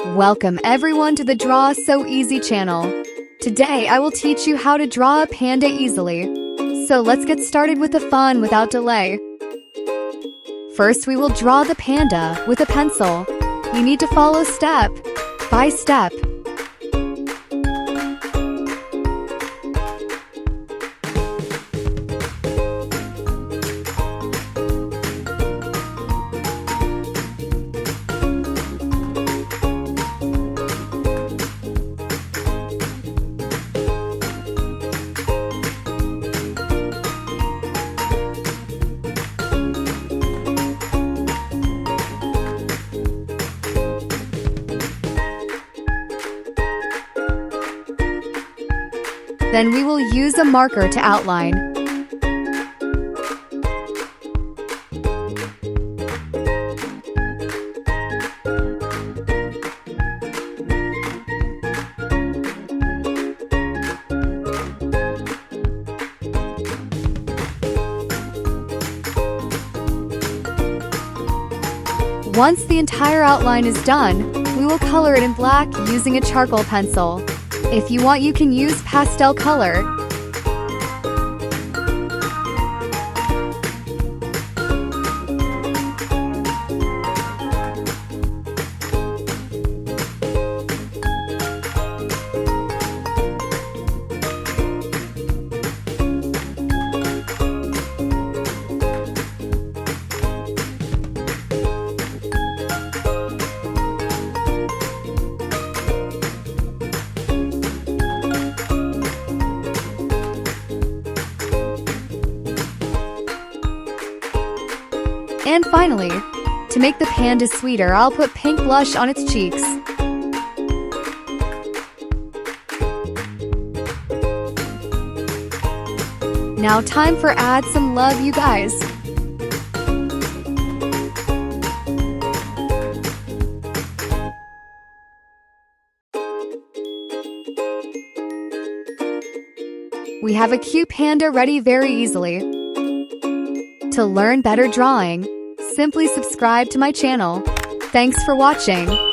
Welcome everyone to the Draw So Easy channel. Today I will teach you how to draw a panda easily. So let's get started with the fun without delay. First we will draw the panda with a pencil. You need to follow step by step. Then we will use a marker to outline. Once the entire outline is done, we will color it in black using a charcoal pencil. If you want, you can use pastel color. And finally, to make the panda sweeter, I'll put pink blush on its cheeks. Now time for add some love, you guys. We have a cute panda ready very easily. To learn better drawing, simply subscribe to my channel. Thanks for watching.